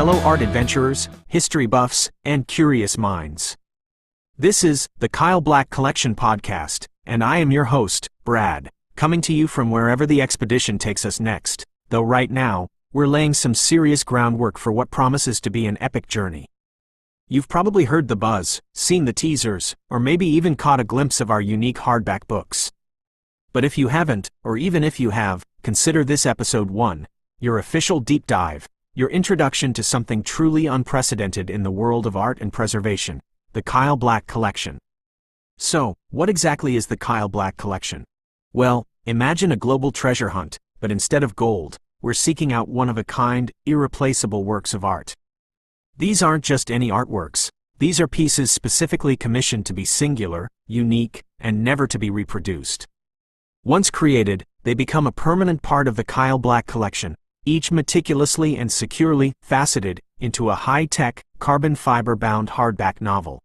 fellow art adventurers, history buffs, and curious minds. This is the Kyle Black Collection Podcast, and I am your host, Brad, coming to you from wherever the expedition takes us next, though right now, we're laying some serious groundwork for what promises to be an epic journey. You've probably heard the buzz, seen the teasers, or maybe even caught a glimpse of our unique hardback books. But if you haven't, or even if you have, consider this episode 1, your official deep dive, your introduction to something truly unprecedented in the world of art and preservation, the Kyle Black Collection. So, what exactly is the Kyle Black Collection? Well, imagine a global treasure hunt, but instead of gold, we're seeking out one-of-a-kind, irreplaceable works of art. These aren't just any artworks, these are pieces specifically commissioned to be singular, unique, and never to be reproduced. Once created, they become a permanent part of the Kyle Black Collection, each meticulously and securely faceted into a high-tech, carbon fiber-bound hardback novel.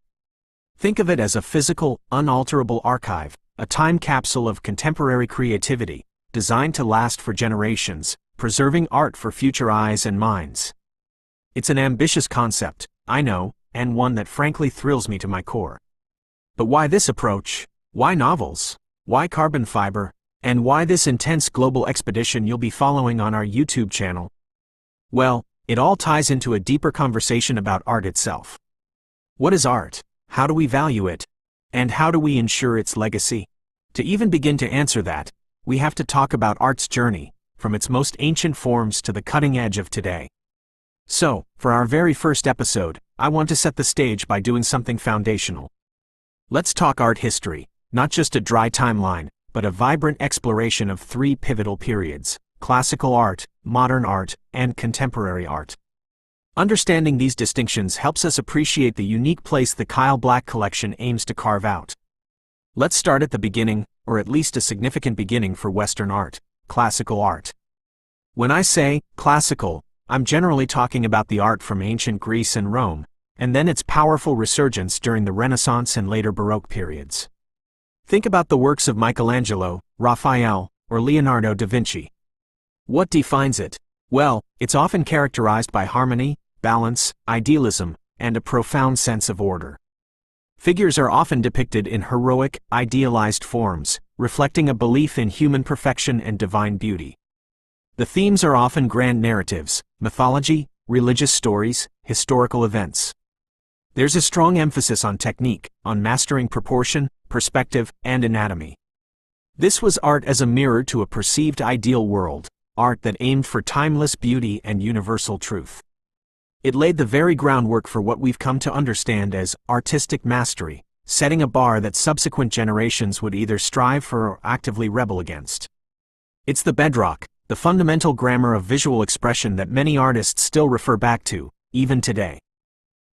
Think of it as a physical, unalterable archive, a time capsule of contemporary creativity, designed to last for generations, preserving art for future eyes and minds. It's an ambitious concept, I know, and one that frankly thrills me to my core. But why this approach? Why novels? Why carbon fiber? And why this intense global expedition you'll be following on our YouTube channel? Well, it all ties into a deeper conversation about art itself. What is art? How do we value it? And how do we ensure its legacy? To even begin to answer that, we have to talk about art's journey, from its most ancient forms to the cutting edge of today. So, for our very first episode, I want to set the stage by doing something foundational. Let's talk art history, not just a dry timeline, but a vibrant exploration of 3 pivotal periods: classical art, modern art, and contemporary art. Understanding these distinctions helps us appreciate the unique place the Kyle Black Collection aims to carve out. Let's start at the beginning, or at least a significant beginning for Western art, classical art. When I say classical, I'm generally talking about the art from ancient Greece and Rome, and then its powerful resurgence during the Renaissance and later Baroque periods. Think about the works of Michelangelo, Raphael, or Leonardo da Vinci. What defines it? Well, it's often characterized by harmony, balance, idealism, and a profound sense of order. Figures are often depicted in heroic, idealized forms, reflecting a belief in human perfection and divine beauty. The themes are often grand narratives, mythology, religious stories, historical events. There's a strong emphasis on technique, on mastering proportion, perspective, and anatomy. This was art as a mirror to a perceived ideal world, art that aimed for timeless beauty and universal truth. It laid the very groundwork for what we've come to understand as artistic mastery, setting a bar that subsequent generations would either strive for or actively rebel against. It's the bedrock, the fundamental grammar of visual expression that many artists still refer back to, even today.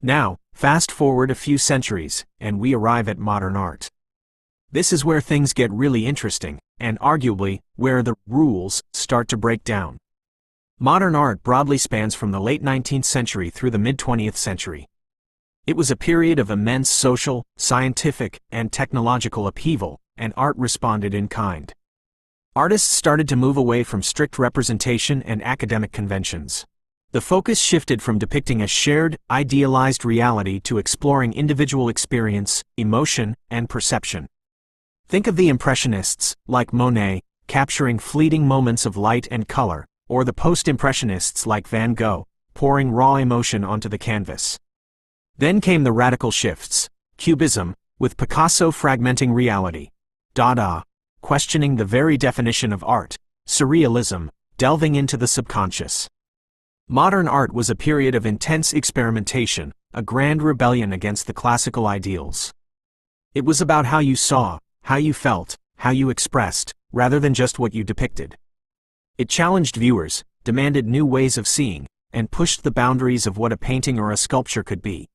Now, fast forward a few centuries, and we arrive at modern art. This is where things get really interesting, and arguably, where the rules start to break down. Modern art broadly spans from the late 19th century through the mid-20th century. It was a period of immense social, scientific, and technological upheaval, and art responded in kind. Artists started to move away from strict representation and academic conventions. The focus shifted from depicting a shared, idealized reality to exploring individual experience, emotion, and perception. Think of the Impressionists, like Monet, capturing fleeting moments of light and color, or the Post-Impressionists like Van Gogh, pouring raw emotion onto the canvas. Then came the radical shifts: Cubism, with Picasso fragmenting reality; Dada, questioning the very definition of art; Surrealism, delving into the subconscious. Modern art was a period of intense experimentation, a grand rebellion against the classical ideals. It was about how you saw, how you felt, how you expressed, rather than just what you depicted. It challenged viewers, demanded new ways of seeing, and pushed the boundaries of what a painting or a sculpture could be.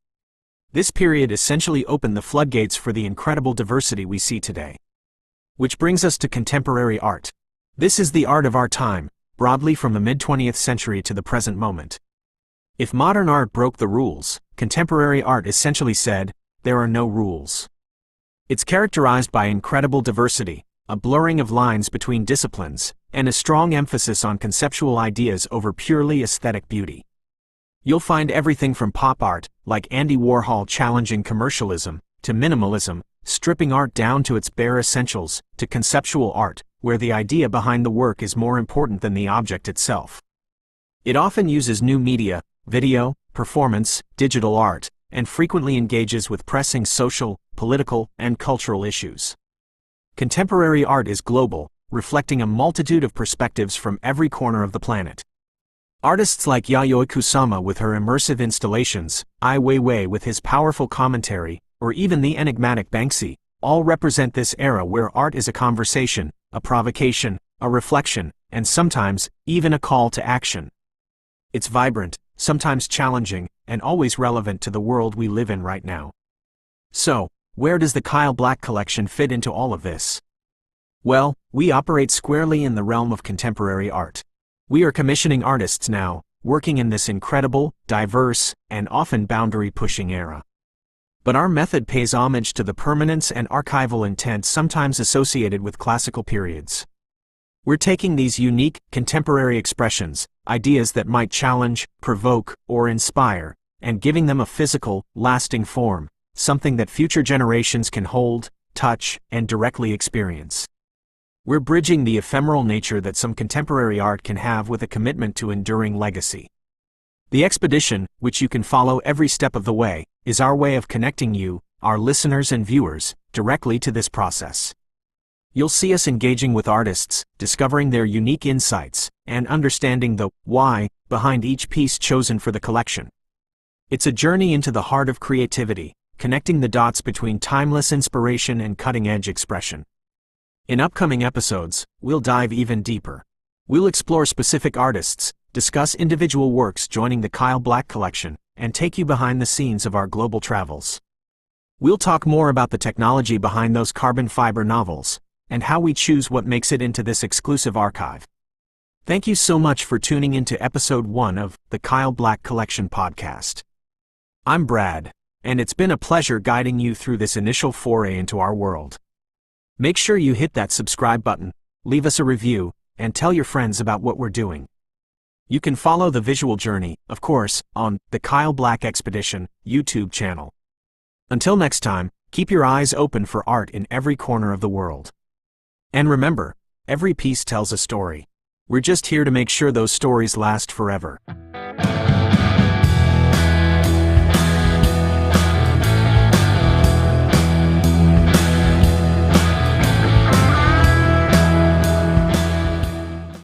This period essentially opened the floodgates for the incredible diversity we see today. Which brings us to contemporary art. This is the art of our time, broadly from the mid-20th century to the present moment. If modern art broke the rules, contemporary art essentially said, there are no rules. It's characterized by incredible diversity, a blurring of lines between disciplines, and a strong emphasis on conceptual ideas over purely aesthetic beauty. You'll find everything from pop art, like Andy Warhol challenging commercialism, to minimalism, stripping art down to its bare essentials, to conceptual art, where the idea behind the work is more important than the object itself. It often uses new media, video, performance, digital art, and frequently engages with pressing social, political, and cultural issues. Contemporary art is global, reflecting a multitude of perspectives from every corner of the planet. Artists like Yayoi Kusama with her immersive installations, Ai Weiwei with his powerful commentary, or even the enigmatic Banksy, all represent this era where art is a conversation, a provocation, a reflection, and sometimes, even a call to action. It's vibrant, sometimes challenging, and always relevant to the world we live in right now. So, where does the Kyle Black collection fit into all of this? Well, we operate squarely in the realm of contemporary art. We are commissioning artists now, working in this incredible, diverse, and often boundary-pushing era. But our method pays homage to the permanence and archival intent sometimes associated with classical periods. We're taking these unique, contemporary expressions, ideas that might challenge, provoke, or inspire, and giving them a physical, lasting form, something that future generations can hold, touch, and directly experience. We're bridging the ephemeral nature that some contemporary art can have with a commitment to enduring legacy. The expedition, which you can follow every step of the way, is our way of connecting you, our listeners and viewers, directly to this process. You'll see us engaging with artists, discovering their unique insights, and understanding the why behind each piece chosen for the collection. It's a journey into the heart of creativity, connecting the dots between timeless inspiration and cutting-edge expression. In upcoming episodes, we'll dive even deeper. We'll explore specific artists, discuss individual works joining the Kyle Black collection, and take you behind the scenes of our global travels. We'll talk more about the technology behind those carbon fiber novels, and how we choose what makes it into this exclusive archive. Thank you so much for tuning into episode 1 of the Kyle Black Collection podcast. I'm Brad, and it's been a pleasure guiding you through this initial foray into our world. Make sure you hit that subscribe button, leave us a review, and tell your friends about what we're doing. You can follow the visual journey, of course, on the Kyle Black Expedition YouTube channel. Until next time, keep your eyes open for art in every corner of the world. And remember, every piece tells a story. We're just here to make sure those stories last forever.